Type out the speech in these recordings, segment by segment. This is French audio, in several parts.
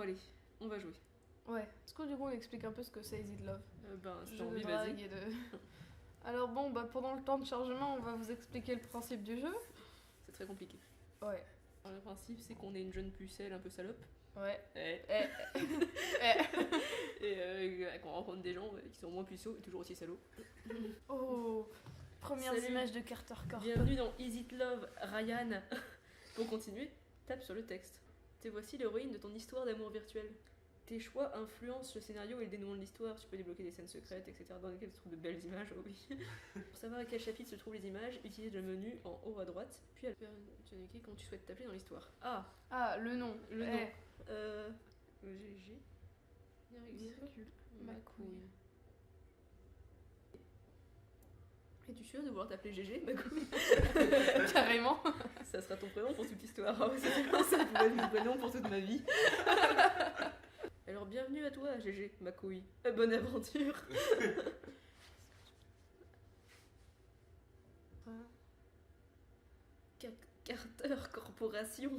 allez, on va jouer. Ouais. Est-ce que du coup on explique un peu ce que c'est Is It Love? Si Jeu t'as de envie, drague vas-y. et de... Alors bon, pendant le temps de chargement, on va vous expliquer le principe du jeu. C'est très compliqué. Ouais. Alors, le principe, c'est qu'on est une jeune pucelle un peu salope. Ouais. Et, qu'on rencontre des gens qui sont moins puceaux et toujours aussi salauds. Oh, premières Salut. images de Carter Corp. Bienvenue dans Is It Love, Ryan. Pour continuer, tape sur le texte. Te voici l'héroïne de ton histoire d'amour virtuel. Tes choix influencent le scénario et le dénouement de l'histoire. Tu peux débloquer des scènes secrètes, etc. dans lesquelles tu trouves de belles images. Oh oui. Pour savoir à quel chapitre se trouvent les images, utilise le menu en haut à droite. Puis tu indiques quand tu souhaites t'appeler dans l'histoire. Ah, le nom. Le nom. GG. Virgule. Ma couille. Es-tu sûr de vouloir t'appeler GG, ma couille? Carrément. Ça sera ton prénom pour toute l'histoire. Oh, ça pourrait être mon prénom pour toute ma vie. Alors bienvenue à toi, GG, ma couille. Bonne aventure. Carter Corporation.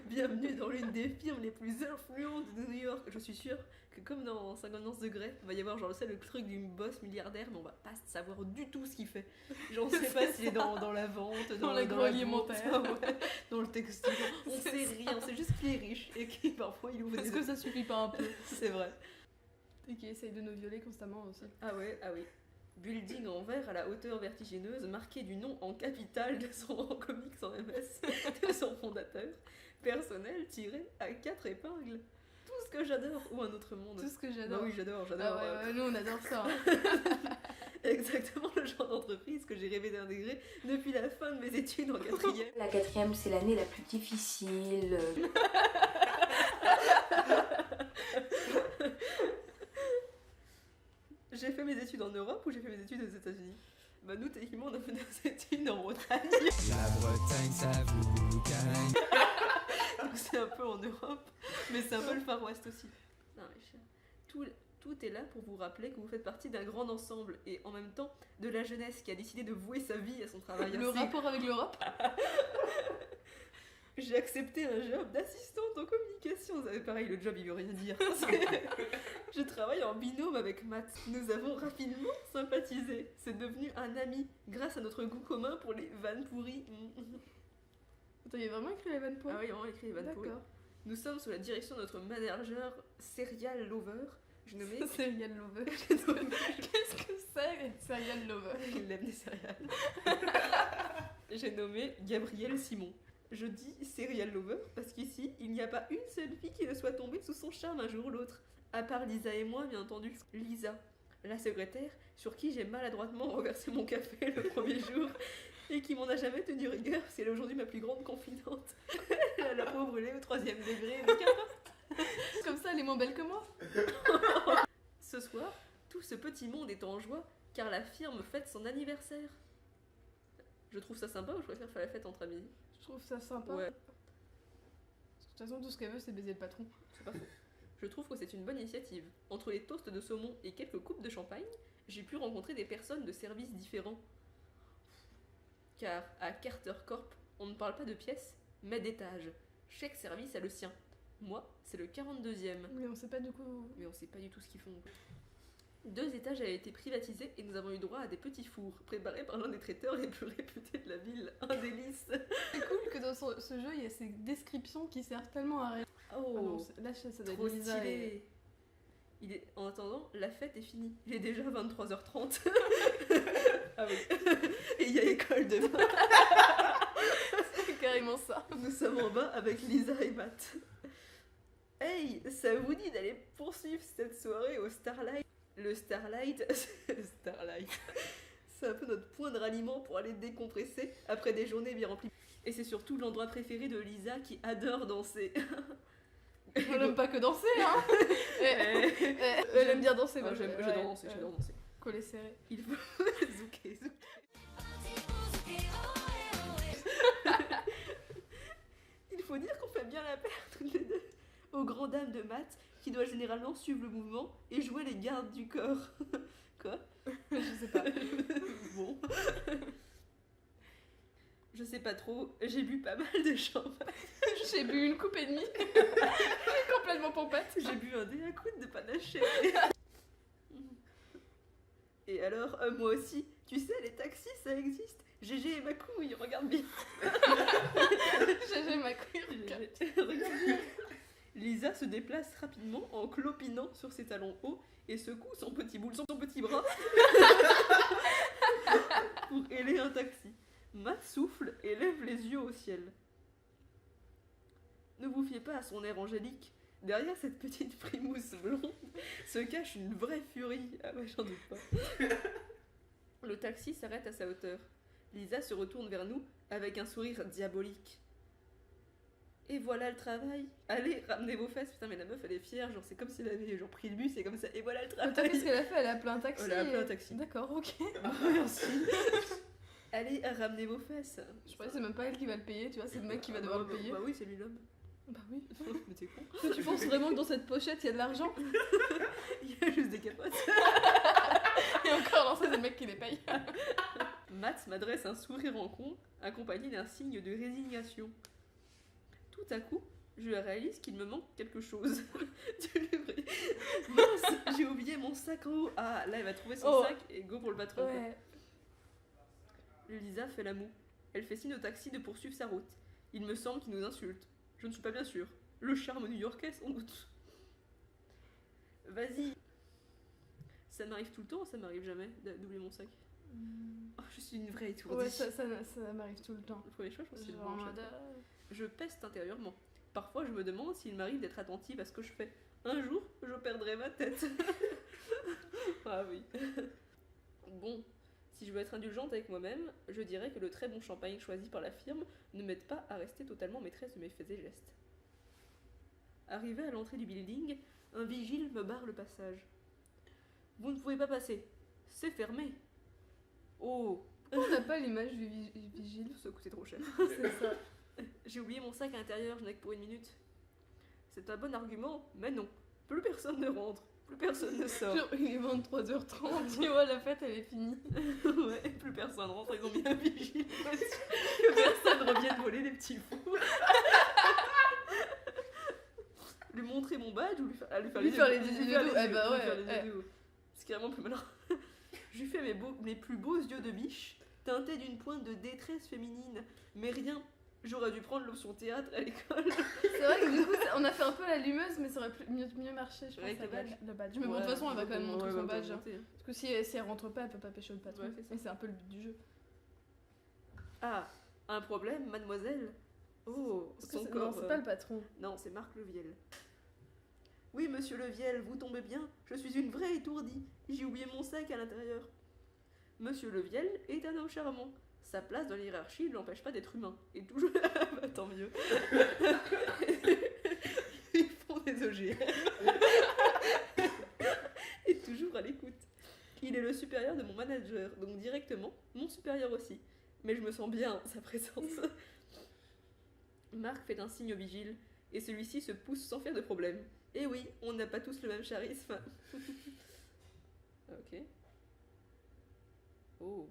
Bienvenue dans l'une des firmes les plus influentes de New York. Je suis sûre que comme dans 59 degrés, il va y avoir genre le truc d'une boss milliardaire, mais on va pas savoir du tout ce qu'il fait. J'en sais pas s'il est dans la vente, Dans l'agroalimentaire, dans la vente, ouais, dans le textile. On sait rien, on sait juste qu'il est riche et qu'il parfois il ouvre Est-ce des... que ça suffit pas un peu? C'est vrai. Et qui essaye de nous violer constamment aussi. Ah oui. Building en verre à la hauteur vertigineuse, marqué du nom en capital de son en comics en MS, de son fondateur, personnel tiré à 4 épingles. Tout ce que j'adore, ou un autre monde. Tout ce que j'adore. Bah oui, j'adore. Ah ouais, nous on adore ça. Hein. Exactement le genre d'entreprise que j'ai rêvé d'intégrer depuis la fin de mes études en 4e. La 4e, c'est l'année la plus difficile. J'ai fait mes études en Europe ou j'ai fait mes études aux États-Unis? Bah nous techniquement on a fait nos études en Bretagne. La Bretagne ça vous gagne. Donc c'est un peu en Europe, mais c'est un peu le Far West aussi. Non, mais tout est là pour vous rappeler que vous faites partie d'un grand ensemble et en même temps de la jeunesse qui a décidé de vouer sa vie à son travail. Le rapport avec l'Europe? J'ai accepté un job d'assistante en communication. C'est pareil, le job il veut rien dire. Je travaille en binôme avec Matt. Nous avons rapidement sympathisé. C'est devenu un ami grâce à notre goût commun pour les vannes pourries. Attends, il y a vraiment écrit les vannes pour? Ah oui, il y a vraiment écrit les vannes pourries. D'accord. Nous sommes sous la direction de notre manager Serial Lover. Je nommais... Serial Lover. Qu'est-ce que c'est, Serial Lover? Il aime des céréales. J'ai nommé Gabriel Simon. Je dis Serial Lover parce qu'ici, il n'y a pas une seule fille qui ne soit tombée sous son charme un jour ou l'autre. À part Lisa et moi, bien entendu. Lisa, la secrétaire, sur qui j'ai maladroitement renversé mon café le premier jour et qui m'en a jamais tenu rigueur, parce qu'elle est aujourd'hui ma plus grande confidente. Elle a la peau brûlée au 3e degré, mais qu'importe. Comme ça, elle est moins belle que moi. Ce soir, tout ce petit monde est en joie car la firme fête son anniversaire. Je trouve ça sympa ou je préfère faire la fête entre amis? Je trouve ça sympa. Ouais. De toute façon, tout ce qu'elle veut, c'est baiser le patron. C'est pas faux. Je trouve que c'est une bonne initiative. Entre les toasts de saumon et quelques coupes de champagne, j'ai pu rencontrer des personnes de services différents. Car à Carter Corp, on ne parle pas de pièces, mais d'étages. Chaque service a le sien. Moi, c'est le 42e. Mais on sait pas du coup. Mais on sait pas du tout ce qu'ils font. 2 étages avaient été privatisés et nous avons eu droit à des petits fours, préparés par l'un des traiteurs les plus réputés de la ville. Un délice. C'est cool que dans ce jeu, il y a ces descriptions qui servent tellement à rien. Oh, Ah non, là, ça doit trop être Lisa stylé. En attendant, la fête est finie. Il est déjà 23h30. Ah oui. Et il y a école demain. C'est carrément ça. Nous sommes en bas avec Lisa et Matt. Hey, ça vous dit d'aller poursuivre cette soirée au Starlight? Le Starlight, c'est un peu notre point de ralliement pour aller décompresser après des journées bien remplies. Et c'est surtout l'endroit préféré de Lisa qui adore danser. On n'aime pas que danser, hein. Elle aime bien danser. moi, J'adore danser, j'adore danser. Collet serré. Il faut zouker. Il faut dire qu'on fait bien la paire toutes les deux. Aux grandes dames de Matt, qui doit généralement suivre le mouvement et jouer les gardes du corps. Quoi? Je sais pas. Bon. Je sais pas trop, j'ai bu pas mal de champagne. J'ai bu une coupe et demie. J'ai complètement pompette. J'ai bu un déacoute de panaché. Et alors, moi aussi, tu sais, les taxis, ça existe. GG et ma couille, regarde bien. J'ai ma couille. Regarde bien. Lisa se déplace rapidement en clopinant sur ses talons hauts et secoue son petit bras pour héler un taxi. Matt souffle et lève les yeux au ciel. Ne vous fiez pas à son air angélique. Derrière cette petite frimousse blonde se cache une vraie furie. Ah ouais, j'en doute pas. Le taxi s'arrête à sa hauteur. Lisa se retourne vers nous avec un sourire diabolique. Et voilà le travail. Allez, ramenez vos fesses. Putain, mais la meuf, elle est fière. Genre, c'est comme si elle avait genre, pris le bus et comme ça. Et voilà le Attends, travail. qu'est-ce qu'elle a fait? Elle a appelé un taxi. Elle a appelé un taxi. D'accord, ok. Merci. Allez, ramenez vos fesses. Je crois que c'est même pas elle qui va le payer, tu vois, c'est le mec qui va devoir le payer. Bah oui, c'est lui l'homme. Bah oui. Mais t'es con. Toi, tu penses vraiment que dans cette pochette il y a de l'argent? Il y a juste des capotes. Et encore, non, ça c'est le mec qui les paye. Matt m'adresse un sourire en con, accompagné d'un signe de résignation. Tout à coup, je réalise qu'il me manque quelque chose. Mince, j'ai oublié mon sac en haut. Ah, là, elle va trouver son sac et go pour le patron. Ouais. Lisa fait la moue. Elle fait signe au taxi de poursuivre sa route. Il me semble qu'il nous insulte. Je ne suis pas bien sûre. Le charme new-yorkais, sans doute. Vas-y. Ça m'arrive tout le temps ou ça m'arrive jamais d'oublier mon sac? Oh, je suis une vraie étourdie. Ouais, ça m'arrive tout le temps. Le premier choix, je pense que c'est le Genre, bon choix. Je peste intérieurement. Parfois, je me demande s'il m'arrive d'être attentive à ce que je fais. Un jour, je perdrai ma tête. Ah oui. Bon, si je veux être indulgente avec moi-même, je dirais que le très bon champagne choisi par la firme ne m'aide pas à rester totalement maîtresse de mes faits et gestes. Arrivé à l'entrée du building, un vigile me barre le passage. Vous ne pouvez pas passer. C'est fermé. Oh, Pourquoi on n'a pas l'image du vigile? ça coûtait trop cher. C'est ça. J'ai oublié mon sac à l'intérieur, je n'ai que pour 1 minute. C'est un bon argument, mais non. Plus personne ne rentre, plus personne ne sort. Genre, il est 23h30, tu vois, la fête elle est finie. Ouais, plus personne rentre, ils ont mis un vigile que personne revienne voler des petits fous. Lui montrer mon badge ou lui faire Lui faire les yeux doux. Eh bah ouais. C'est carrément plus malin. Je lui fais mes plus beaux yeux de biche, teintés d'une pointe de détresse féminine. Mais rien, j'aurais dû prendre l'option théâtre à l'école. C'est vrai que du coup, on a fait un peu la lumeuse, mais ça aurait mieux marché, je pense. Avec le avec badge. le badge. Mais bon, de toute façon, elle va quand même montrer son badge. Hein. Hein. Parce que si elle rentre pas, elle peut pas pêcher le patron. Ouais, c'est ça. Mais c'est un peu le but du jeu. Ah, un problème, mademoiselle? Oh, son corps. Non, c'est pas le patron. Non, c'est Marc Leviel. Oui, monsieur Leviel, vous tombez bien. Je suis une vraie étourdie. J'ai oublié mon sac à l'intérieur. Monsieur Leviel est un homme charmant. Sa place dans l'hiérarchie ne l'empêche pas d'être humain. Et toujours... bah, tant mieux. Ils font des OGM. Et toujours à l'écoute. Il est le supérieur de mon manager, donc directement mon supérieur aussi. Mais je me sens bien en sa présence. Marc fait un signe au vigile, et celui-ci se pousse sans faire de problème. Et oui, on n'a pas tous le même charisme. Ok. Oh.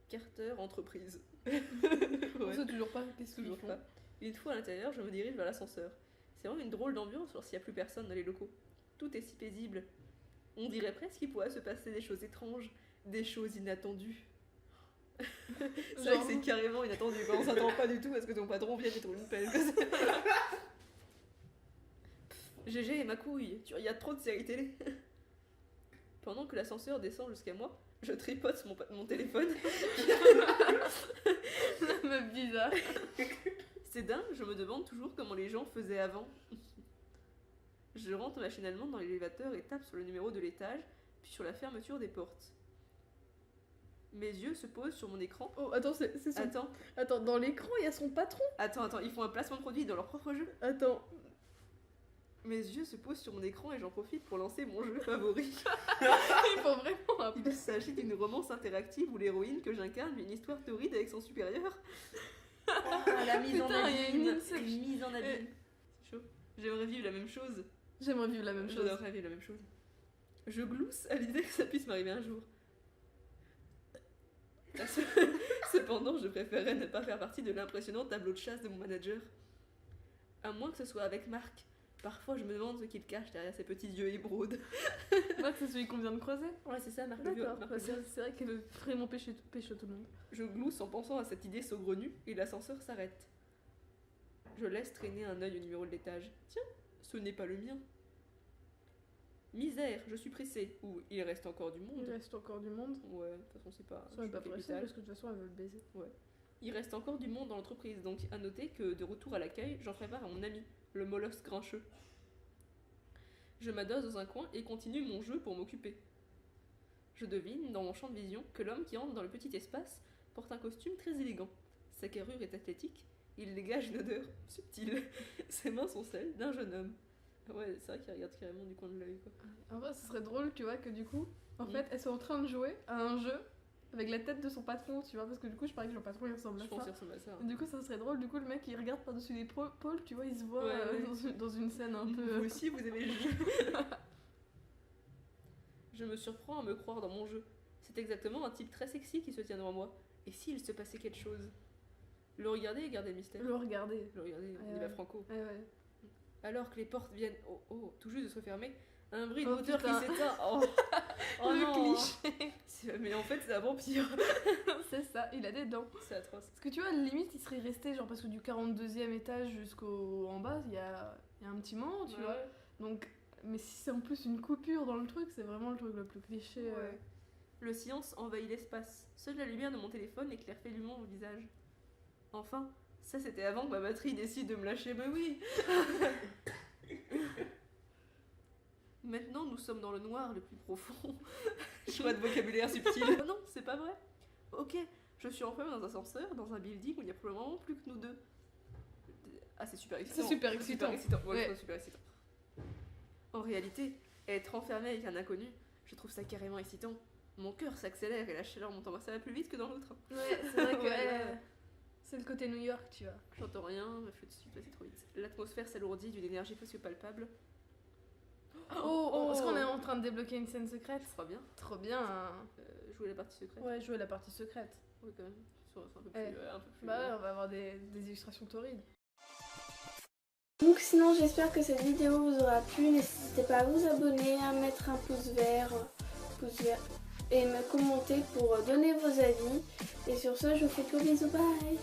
Carter Entreprise. On Ouais, sait toujours pas qu'est-ce qu'ils toujours font. pas. Une fois à l'intérieur, je me dirige vers l'ascenseur. C'est vraiment une drôle d'ambiance lorsqu'il n'y a plus personne dans les locaux. Tout est si paisible. On dirait presque qu'il pourrait se passer des choses étranges, des choses inattendues. C'est vrai que c'est carrément inattendu, quoi. On s'attend pas du tout à ce que ton patron vienne et trouve une pelle. GG et ma couille, tu regardes trop de séries télé. Pendant que l'ascenseur descend jusqu'à moi, je tripote mon téléphone. La meuf bizarre. C'est dingue, je me demande toujours comment les gens faisaient avant. Je rentre machinalement dans l'élévateur et tape sur le numéro de l'étage, puis sur la fermeture des portes. Mes yeux se posent sur mon écran. Oh, attends, c'est son... Attends, Attends, dans l'écran, il y a son patron. attends, ils font un placement de produit dans leur propre jeu. Attends. Mes yeux se posent sur mon écran et j'en profite pour lancer mon jeu favori. Il faut vraiment un Il s'agit d'une romance interactive où l'héroïne que j'incarne vit une histoire torride avec son supérieur. La mise en Putain, il y a une abîme. Une mise en abîme. C'est chaud. J'aimerais vivre la même chose. J'aimerais vivre la même chose. J'adorerais vivre la même chose. Je glousse à l'idée que ça puisse m'arriver un jour. Ce Cependant, je préférais ne pas faire partie de l'impressionnant tableau de chasse de mon manager. À moins que ce soit avec Marc. Parfois, je me demande ce qu'il cache derrière ses petits yeux émeraudes. Marc, c'est celui qu'on vient de croiser. Ouais, c'est ça, Marc le vieux. D'accord, Marc le vieux. c'est vrai qu'elle veut vraiment pécho tout le monde. Je glousse en pensant à cette idée saugrenue et l'ascenseur s'arrête. Je laisse traîner un œil au numéro de l'étage. Tiens, ce n'est pas le mien. Misère, je suis pressée. Ou il reste encore du monde. Il reste encore du monde. Ouais, de toute façon, c'est pas. Ça n'est pas capital. pressé parce que de toute façon, elle veut le baiser. Ouais. Il reste encore du monde dans l'entreprise, donc à noter que de retour à l'accueil, j'en prépare à mon ami, le mollusque grincheux. Je m'adosse dans un coin et continue mon jeu pour m'occuper. Je devine, dans mon champ de vision, que l'homme qui entre dans le petit espace porte un costume très élégant. Sa carrure est athlétique, il dégage une odeur subtile. Ses mains sont celles d'un jeune homme. Ouais, c'est vrai qu'il regarde carrément du coin de l'œil, quoi. En vrai, ce serait drôle, tu vois, que du coup, en fait, elles sont en train de jouer à un jeu avec la tête de son patron, tu vois, parce que du coup, je parie que le patron il ressemble Je à pense ça. qu'il ressemble à ça. Et du coup, ça serait drôle, du coup, le mec il regarde par-dessus l'épaule, tu vois, il se voit Ouais. dans une scène un peu. Vous aussi, vous aimez le jeu. Je me surprends à me croire dans mon jeu. C'est exactement un type très sexy qui se tient devant moi. Et s'il se passait quelque chose? Le regarder et garder le mystère. Le regarder. Le regarder, on Ouais, y va ouais. franco. Ouais. Alors que les portes viennent, tout juste de se refermer, un bruit de Oh, moteur qui putain. s'éteint. Oh, oh Le non. cliché. Mais en fait, c'est un vampire. C'est ça, il a des dents. C'est atroce. Parce que tu vois, limite, il serait resté, genre, parce que du 42e étage jusqu'au en bas, il y a un petit moment, tu vois. Donc, mais si c'est en plus une coupure dans le truc, c'est vraiment le truc le plus cliché. Ouais. Le silence envahit l'espace. Seule la lumière de mon téléphone éclaire félument mon visage. Enfin, ça c'était avant que ma batterie décide de me lâcher, mais oui. Maintenant, nous sommes dans le noir le plus profond. Choix de vocabulaire subtil. Oh non, c'est pas vrai. Ok, je suis enfermée dans un ascenseur, dans un building où il n'y a probablement plus que nous deux. Ah, c'est super excitant. C'est super excitant. Ouais, Ouais. c'est super excitant. En réalité, être enfermée avec un inconnu, je trouve ça carrément excitant. Mon cœur s'accélère et la chaleur monte en moi, ça va plus vite que dans l'autre. Ouais, c'est vrai que Ouais. c'est le côté New York, tu vois. J'entends rien, me fais tout de suite passer trop vite. L'atmosphère s'alourdit d'une énergie presque palpable. Est-ce qu'on est en train de débloquer une scène secrète? Trop bien. Trop bien. Jouer la partie secrète. Ouais, jouer la partie secrète. Oui, quand même. C'est un peu plus. Ouais. Un peu plus Bah ouais, on va avoir des illustrations torrides. Donc sinon j'espère que cette vidéo vous aura plu, n'hésitez pas à vous abonner, à mettre un pouce vert et me commenter pour donner vos avis. Et sur ce je vous fais de gros bisous, bye.